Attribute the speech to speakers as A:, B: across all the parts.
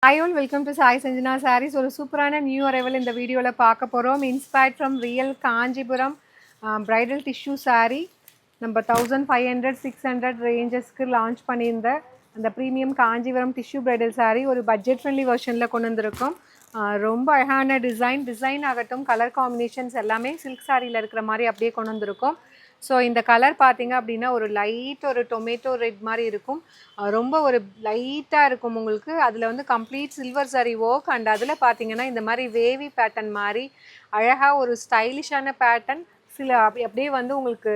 A: Hi all, welcome to Sai Sanjana Sarees. ஒரு சூப்பரான new arrival இந்த வீடியோவில் பார்க்க போகிறோம். Inspired from real Kanchipuram bridal tissue saree. நம்ம 1500 600 ரேஞ்சஸ்க்கு லான்ச் பண்ணியிருந்த அந்த premium Kanchipuram tissue bridal saree ஒரு பட்ஜெட் ஃப்ரெண்ட்லி வெர்ஷனில் கொண்டு வந்திருக்கோம். ரொம்ப அழகான டிசைன் ஆகட்டும், கலர் காம்பினேஷன்ஸ் எல்லாமே சில்க் சாரியில் இருக்கிற மாதிரி அப்படியே கொண்டு வந்திருக்கோம். ஸோ இந்த கலர் பார்த்தீங்க அப்படின்னா ஒரு லைட் ஒரு டொமேட்டோ ரெட் மாதிரி இருக்கும். ரொம்ப ஒரு லைட்டாக இருக்கும் உங்களுக்கு. அதில் வந்து கம்ப்ளீட் சில்வர் சரி ஒர்க் அண்ட் அதில் பார்த்தீங்கன்னா இந்த மாதிரி வேவி பேட்டர்ன் மாதிரி அழகாக ஒரு ஸ்டைலிஷான பேட்டர்ன் அப்படியே வந்து உங்களுக்கு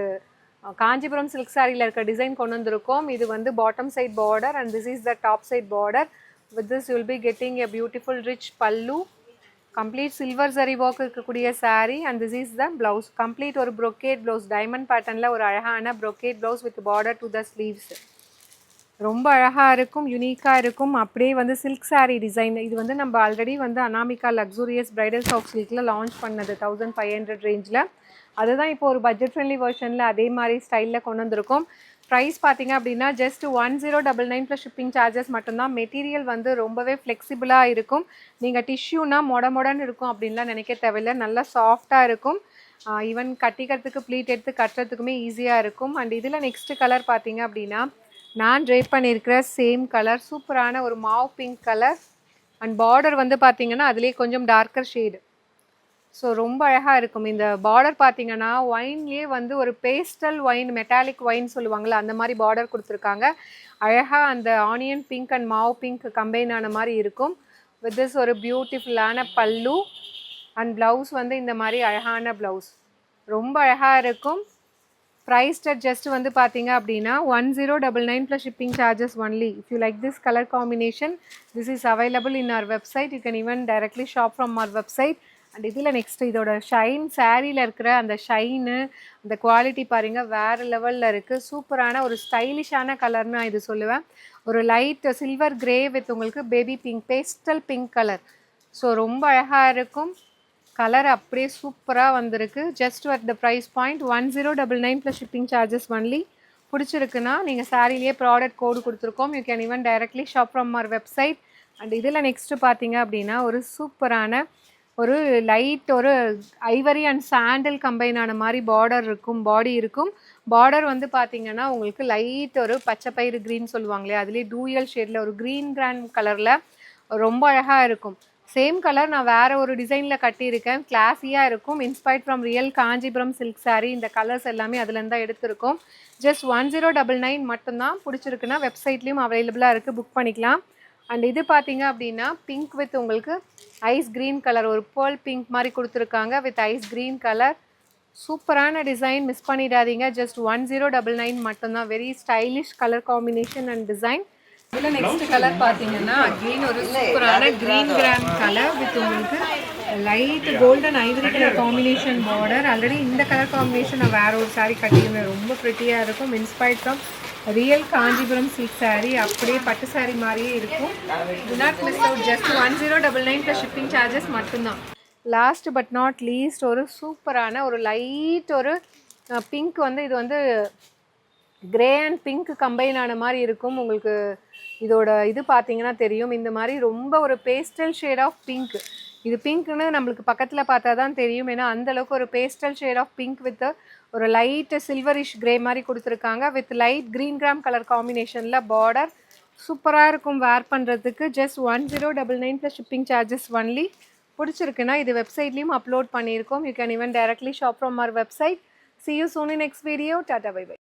A: காஞ்சிபுரம் சில்க் சாரியில் இருக்க டிசைன் கொண்டு வந்திருக்கோம். இது வந்து bottom side border and this is the top side border. With this you will be getting a beautiful rich pallu, complete silver zari work இருக்கக்கூடிய saree and this is the blouse. Complete ஒரு brocade blouse, diamond patternல ஒரு அழகான brocade blouse with border to the sleeves. ரொம்ப அழகாக இருக்கும், யூனிக்காக இருக்கும். அப்படியே வந்து சில்க் saree டிசைன். இது வந்து நம்ம ஆல்ரெடி வந்து அனாமிகா லக்ஸூரியஸ் பிரைடல் சாஃப்ட் சில்கில் லான்ச் பண்ணது 1500 ரேஞ்சில். அதுதான் இப்போ ஒரு பட்ஜெட் ஃப்ரெண்ட்லி வெர்ஷனில் அதே மாதிரி ஸ்டைலில் கொண்டு வந்திருக்கோம். ப்ரைஸ் பார்த்தீங்க அப்படின்னா ஜஸ்ட் 1099 ப்ளஸ் ஷிப்பிங் சார்ஜஸ் மட்டும்தான். மெட்டீரியல் வந்து ரொம்பவே ஃப்ளெக்சிபிளாக இருக்கும். நீங்கள் டிஷ்யூனா மொடன்னு இருக்கும் அப்படின்லாம் நினைக்க தேவையில்லை. நல்லா சாஃப்டாக இருக்கும். ஈவன் கட்டிக்கிறதுக்கு ப்ளீட் எடுத்து கட்டுறதுக்குமே ஈஸியாக இருக்கும். அண்ட் இதில் நெக்ஸ்ட்டு கலர் பார்த்தீங்க அப்படின்னா நான் ட்ரேப் பண்ணியிருக்கிற சேம் கலர், சூப்பரான ஒரு Mau pink colour and border வந்து பார்த்தீங்கன்னா அதுலேயே கொஞ்சம் டார்க்கர் ஷேடு. ஸோ ரொம்ப அழகாக இருக்கும். இந்த பார்டர் பார்த்தீங்கன்னா ஒயின்லேயே வந்து ஒரு பேஸ்டல் ஒயின், மெட்டாலிக் ஒயின் சொல்லுவாங்கள்ல, அந்த மாதிரி பார்டர் கொடுத்துருக்காங்க. அழகாக அந்த onion pink and mauve pink combine ஆன மாதிரி இருக்கும். வித் திஸ் ஒரு பியூட்டிஃபுல்லான பல்லு அண்ட் ப்ளவுஸ் வந்து இந்த மாதிரி அழகான ப்ளவுஸ் ரொம்ப அழகாக இருக்கும். ப்ரைஸ்ட் அட் ஜஸ்ட் வந்து பார்த்தீங்க அப்படின்னா 1099 plus shipping charges only. If you like this colour combination, this is available in our website. You can even directly shop from our website. And இதில் நெக்ஸ்ட்டு இதோட ஷைன், சாரியில் இருக்கிற அந்த ஷைனு, அந்த quality பாருங்கள் வேறு லெவலில் இருக்குது. சூப்பரான ஒரு ஸ்டைலிஷான கலர்னு நான் இது சொல்லுவேன். ஒரு லைட் சில்வர் கிரே வித் உங்களுக்கு baby pink, pastel pink colour. So ரொம்ப அழகாக இருக்கும். கலர் அப்படியே சூப்பராக வந்திருக்கு. Just at the price point 1099 plus shipping charges only. பிடிச்சிருக்குன்னா நீங்கள் சாரிலேயே ப்ராடக்ட் கோடு கொடுத்துருக்கோம். You can even directly shop from our website. And இதில் நெக்ஸ்ட்டு பார்த்தீங்க அப்படின்னா ஒரு சூப்பரான ஒரு லைட் ஒரு ஐவரி அண்ட் சாண்டில் கம்பைன் ஆன மாதிரி பார்டர் இருக்கும், பாடி இருக்கும். பார்டர் வந்து பார்த்தீங்கன்னா உங்களுக்கு லைட் ஒரு பச்சை பயிறு க்ரீன் சொல்லுவாங்களே, அதுலேயே டூயல் ஷேடில் ஒரு க்ரீன் கிராண்ட் கலரில் ரொம்ப அழகாக இருக்கும். சேம் கலர் நான் வேறு ஒரு டிசைனில் கட்டியிருக்கேன். கிளாஸியாக இருக்கும். Inspired from real Kanchipuram silk sari. இந்த கலர்ஸ் எல்லாமே அதுலேருந்து தான் எடுத்திருக்கோம். ஜஸ்ட் 1099 மட்டும்தான். பிடிச்சிருக்குன்னா வெப்சைட்லேயும் அவைலபிளாக இருக்குது, புக் பண்ணிக்கலாம். அண்ட் இது பார்த்தீங்க அப்படின்னா பிங்க் வித் உங்களுக்கு ஐஸ் க்ரீன் கலர், ஒரு பேர்ல் பிங்க் மாதிரி கொடுத்துருக்காங்க வித் ஐஸ் க்ரீன் கலர். சூப்பரான டிசைன், மிஸ் பண்ணிடாதீங்க. ஜஸ்ட் 1099 மட்டும்தான். Very stylish colour combination and design. இதில் நெக்ஸ்ட் கலர் பார்த்தீங்கன்னா அகெயின் ஒரு சூப்பரான க்ரீன் கிராம் கலர் வித் உங்களுக்கு light golden Ivory colour combination border. Already இந்த கலர் காம்பினேஷன் நான் வேறு ஒரு சாரீ கட்டியிருந்தேன், ரொம்ப ப்ரிட்டியாக இருக்கும். Inspired from real Kanchipuram silk sari. அப்படியே பட்டு சாரீ மாதிரியே இருக்கும். To not miss out. Just 1099 plus shipping charges மட்டும்தான். லாஸ்ட் பட் நாட் லீஸ்ட் ஒரு சூப்பரான ஒரு லைட் ஒரு பிங்க் வந்து இது வந்து கிரே அண்ட் பிங்க் கம்பைன் ஆன மாதிரி இருக்கும். உங்களுக்கு இதோட இது பார்த்தீங்கன்னா தெரியும். இந்த மாதிரி ரொம்ப ஒரு பேஸ்டல் ஷேட் ஆஃப் பிங்க். இது பிங்க்னு நம்மளுக்கு பக்கத்தில் பார்த்தா தான் தெரியும். ஏன்னா அந்தளவுக்கு ஒரு pastel shade of pink with ஒரு லைட் சில்வரிஷ் கிரே மாதிரி கொடுத்துருக்காங்க with light green gram colour காம்பினேஷனில் பார்டர். சூப்பராக இருக்கும் வேர் பண்ணுறதுக்கு. ஜஸ்ட் 1099 ப்ளஸ் ஷிப்பிங் சார்ஜஸ் ஒன்லி. பிடிச்சிருக்குன்னா இது வெப்சைட்லேயும் அப்லோட் பண்ணியிருக்கோம். You can even directly shop from our website. See you soon in next video. Tata, bye bye.